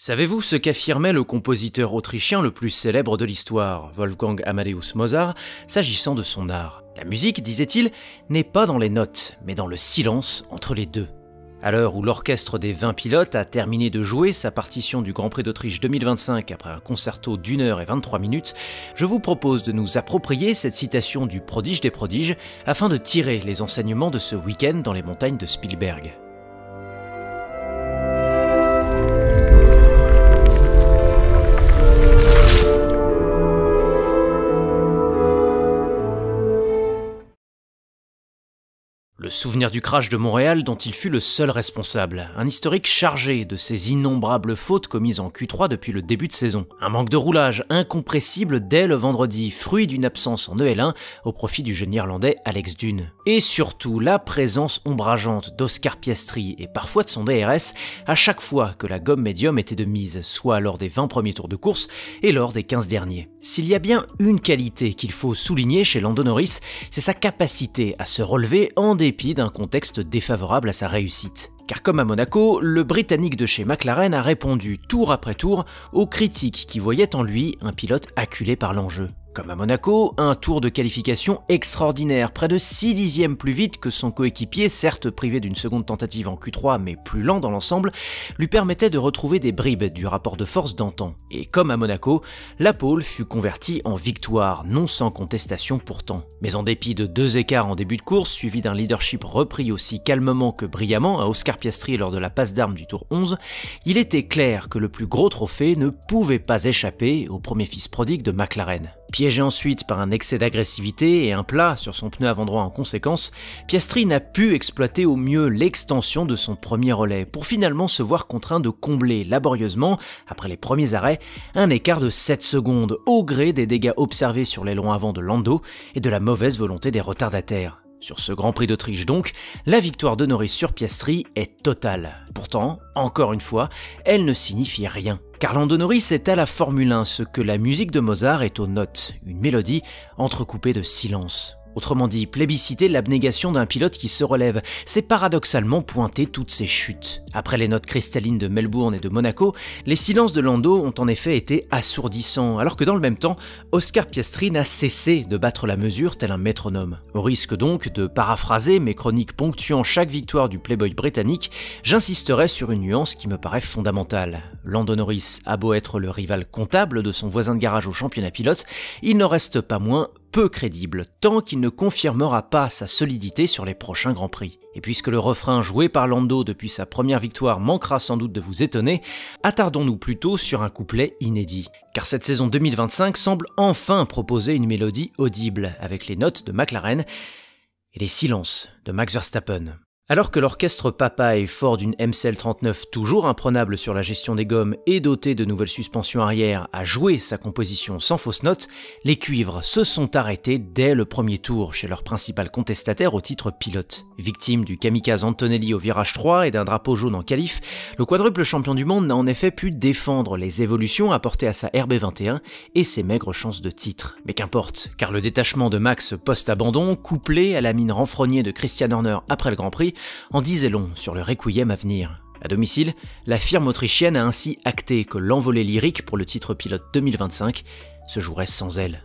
Savez-vous ce qu'affirmait le compositeur autrichien le plus célèbre de l'histoire, Wolfgang Amadeus Mozart, s'agissant de son art? La musique, disait-il, n'est pas dans les notes, mais dans le silence entre les deux. À l'heure où l'orchestre des 20 pilotes a terminé de jouer sa partition du Grand Prix d'Autriche 2025 après un concerto d'1h23, je vous propose de nous approprier cette citation du prodige des prodiges afin de tirer les enseignements de ce week-end dans les montagnes de Spielberg. Le souvenir du crash de Montréal dont il fut le seul responsable, un historique chargé de ces innombrables fautes commises en Q3 depuis le début de saison. Un manque de roulage incompressible dès le vendredi, fruit d'une absence en EL1 au profit du jeune irlandais Alex Dune. Et surtout la présence ombrageante d'Oscar Piastri et parfois de son DRS à chaque fois que la gomme médium était de mise, soit lors des 20 premiers tours de course et lors des 15 derniers. S'il y a bien une qualité qu'il faut souligner chez Lando Norris, c'est sa capacité à se relever en dépit d'un contexte défavorable à sa réussite. Car comme à Monaco, le Britannique de chez McLaren a répondu tour après tour aux critiques qui voyaient en lui un pilote acculé par l'enjeu. Comme à Monaco, un tour de qualification extraordinaire, près de 6 dixièmes plus vite que son coéquipier, certes privé d'une seconde tentative en Q3 mais plus lent dans l'ensemble, lui permettait de retrouver des bribes du rapport de force d'antan. Et comme à Monaco, la pole fut convertie en victoire, non sans contestation pourtant. Mais en dépit de 2 écarts en début de course, suivi d'un leadership repris aussi calmement que brillamment à Oscar Piastri lors de la passe d'armes du tour 11, il était clair que le plus gros trophée ne pouvait pas échapper au premier fils prodigue de McLaren. Piégé ensuite par un excès d'agressivité et un plat sur son pneu avant droit en conséquence, Piastri n'a pu exploiter au mieux l'extension de son premier relais pour finalement se voir contraint de combler laborieusement, après les premiers arrêts, un écart de 7 secondes au gré des dégâts observés sur l'aileron avant de Lando et de la mauvaise volonté des retardataires. Sur ce Grand Prix d'Autriche donc, la victoire de Norris sur Piastri est totale. Pourtant, encore une fois, elle ne signifie rien. Car Lando Norris est à la Formule 1 ce que la musique de Mozart est aux notes, une mélodie entrecoupée de silence. Autrement dit, plébisciter l'abnégation d'un pilote qui se relève, c'est paradoxalement pointer toutes ses chutes. Après les notes cristallines de Melbourne et de Monaco, les silences de Lando ont en effet été assourdissants, alors que dans le même temps, Oscar Piastri n'a cessé de battre la mesure tel un métronome. Au risque donc de paraphraser mes chroniques ponctuant chaque victoire du Playboy britannique, j'insisterai sur une nuance qui me paraît fondamentale. Lando Norris a beau être le rival comptable de son voisin de garage au championnat pilote, il n'en reste pas moins peu crédible, tant qu'il ne confirmera pas sa solidité sur les prochains Grands Prix. Et puisque le refrain joué par Lando depuis sa première victoire manquera sans doute de vous étonner, attardons-nous plutôt sur un couplet inédit. Car cette saison 2025 semble enfin proposer une mélodie audible, avec les notes de McLaren et les silences de Max Verstappen. Alors que l'orchestre Papa est fort d'une MCL39 toujours imprenable sur la gestion des gommes et doté de nouvelles suspensions arrière à jouer sa composition sans fausse note, les cuivres se sont arrêtés dès le premier tour chez leur principal contestataire au titre pilote. Victime du kamikaze Antonelli au virage 3 et d'un drapeau jaune en qualif, le quadruple champion du monde n'a en effet pu défendre les évolutions apportées à sa RB21 et ses maigres chances de titre. Mais qu'importe, car le détachement de Max post-abandon, couplé à la mine renfrognée de Christian Horner après le Grand Prix, en disait long sur le requiem à venir. À domicile, la firme autrichienne a ainsi acté que l'envolée lyrique pour le titre pilote 2025 se jouerait sans elle.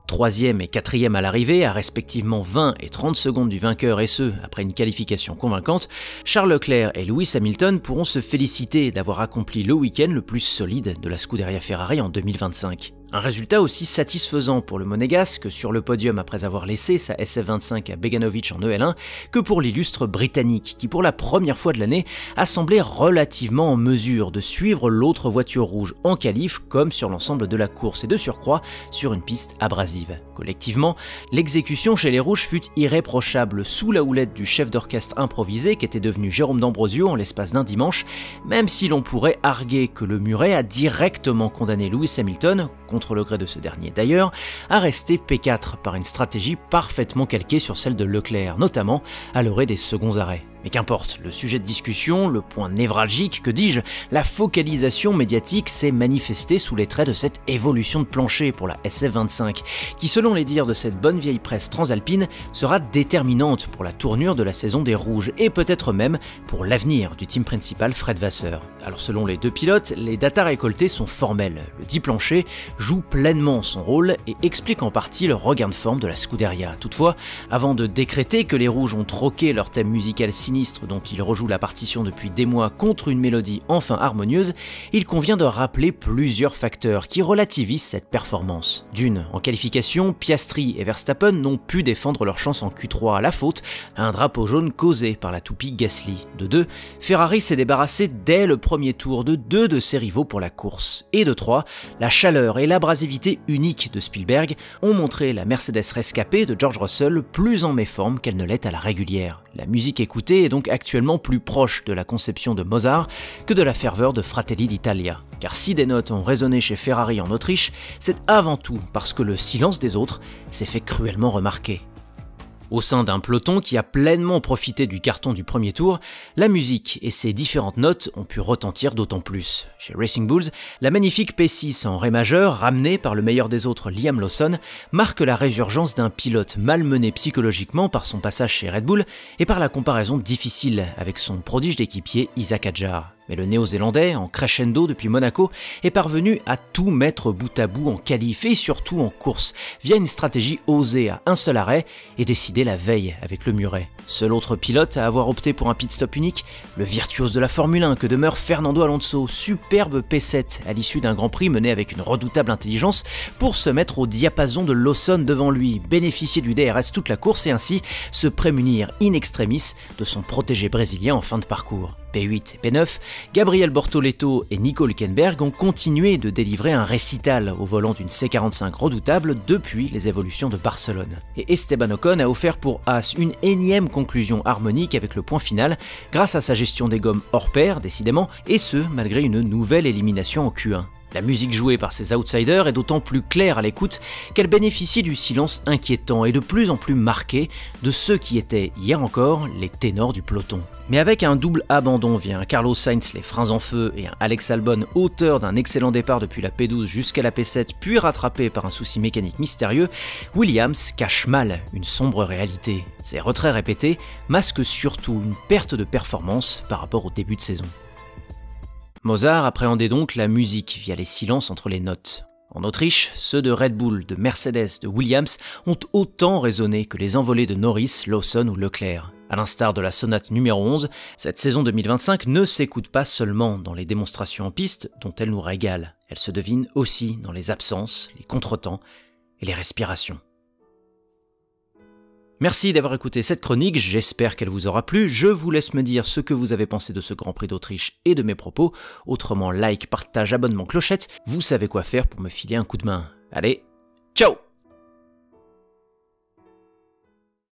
3e et 4e à l'arrivée, à respectivement 20 et 30 secondes du vainqueur et ce, après une qualification convaincante, Charles Leclerc et Lewis Hamilton pourront se féliciter d'avoir accompli le week-end le plus solide de la Scuderia Ferrari en 2025. Un résultat aussi satisfaisant pour le Monégasque sur le podium après avoir laissé sa SF25 à Beganovic en EL1 que pour l'illustre Britannique qui pour la première fois de l'année a semblé relativement en mesure de suivre l'autre voiture rouge en qualif comme sur l'ensemble de la course et de surcroît sur une piste abrasive. Collectivement, l'exécution chez les rouges fut irréprochable sous la houlette du chef d'orchestre improvisé qui était devenu Jérôme D'Ambrosio en l'espace d'un dimanche, même si l'on pourrait arguer que le Muret a directement condamné Lewis Hamilton, contre le gré de ce dernier d'ailleurs, à rester P4 par une stratégie parfaitement calquée sur celle de Leclerc, notamment à l'orée des seconds arrêts. Mais qu'importe, le sujet de discussion, le point névralgique, que dis-je, la focalisation médiatique s'est manifestée sous les traits de cette évolution de plancher pour la SF25, qui selon les dires de cette bonne vieille presse transalpine, sera déterminante pour la tournure de la saison des Rouges et peut-être même pour l'avenir du team principal Fred Vasseur. Alors selon les deux pilotes, les datas récoltées sont formelles, le dit plancher joue pleinement son rôle et explique en partie le regain de forme de la Scuderia. Toutefois, avant de décréter que les Rouges ont troqué leur thème musical sinistre dont ils rejouent la partition depuis des mois contre une mélodie enfin harmonieuse, il convient de rappeler plusieurs facteurs qui relativisent cette performance. D'une, en qualification, Piastri et Verstappen n'ont pu défendre leur chance en Q3 à la faute à un drapeau jaune causé par la toupie Gasly. De deux, Ferrari s'est débarrassé dès le premier tour de deux de ses rivaux pour la course. Et de trois, la chaleur et l'abrasivité unique de Spielberg ont montré la Mercedes rescapée de George Russell plus en méforme qu'elle ne l'est à la régulière. La musique écoutée est donc actuellement plus proche de la conception de Mozart que de la ferveur de Fratelli d'Italia. Car si des notes ont résonné chez Ferrari en Autriche, c'est avant tout parce que le silence des autres s'est fait cruellement remarquer. Au sein d'un peloton qui a pleinement profité du carton du premier tour, la musique et ses différentes notes ont pu retentir d'autant plus. Chez Racing Bulls, la magnifique P6 en Ré majeur, ramenée par le meilleur des autres Liam Lawson, marque la résurgence d'un pilote malmené psychologiquement par son passage chez Red Bull et par la comparaison difficile avec son prodige d'équipier Isaac Hadjar. Mais le néo-zélandais, en crescendo depuis Monaco, est parvenu à tout mettre bout à bout en qualif et surtout en course, via une stratégie osée à un seul arrêt et décidée la veille avec le muret. Seul autre pilote à avoir opté pour un pit-stop unique, le virtuose de la Formule 1 que demeure Fernando Alonso, superbe P7 à l'issue d'un Grand Prix mené avec une redoutable intelligence pour se mettre au diapason de Lawson devant lui, bénéficier du DRS toute la course et ainsi se prémunir in extremis de son protégé brésilien en fin de parcours. P8 et P9, Gabriel Bortoleto et Nico Hülkenberg ont continué de délivrer un récital au volant d'une C45 redoutable depuis les évolutions de Barcelone. Et Esteban Ocon a offert pour Haas une énième conclusion harmonique avec le point final grâce à sa gestion des gommes hors pair, décidément, et ce, malgré une nouvelle élimination en Q1. La musique jouée par ces outsiders est d'autant plus claire à l'écoute qu'elle bénéficie du silence inquiétant et de plus en plus marqué de ceux qui étaient, hier encore, les ténors du peloton. Mais avec un double abandon via un Carlos Sainz les freins en feu et un Alex Albon auteur d'un excellent départ depuis la P12 jusqu'à la P7 puis rattrapé par un souci mécanique mystérieux, Williams cache mal une sombre réalité. Ces retraits répétés masquent surtout une perte de performance par rapport au début de saison. Mozart appréhendait donc la musique via les silences entre les notes. En Autriche, ceux de Red Bull, de Mercedes, de Williams ont autant résonné que les envolées de Norris, Lawson ou Leclerc. À l'instar de la sonate numéro 11, cette saison 2025 ne s'écoute pas seulement dans les démonstrations en piste dont elle nous régale, elle se devine aussi dans les absences, les contretemps et les respirations. Merci d'avoir écouté cette chronique, j'espère qu'elle vous aura plu. Je vous laisse me dire ce que vous avez pensé de ce Grand Prix d'Autriche et de mes propos. Autrement, like, partage, abonnement, clochette, vous savez quoi faire pour me filer un coup de main. Allez, ciao!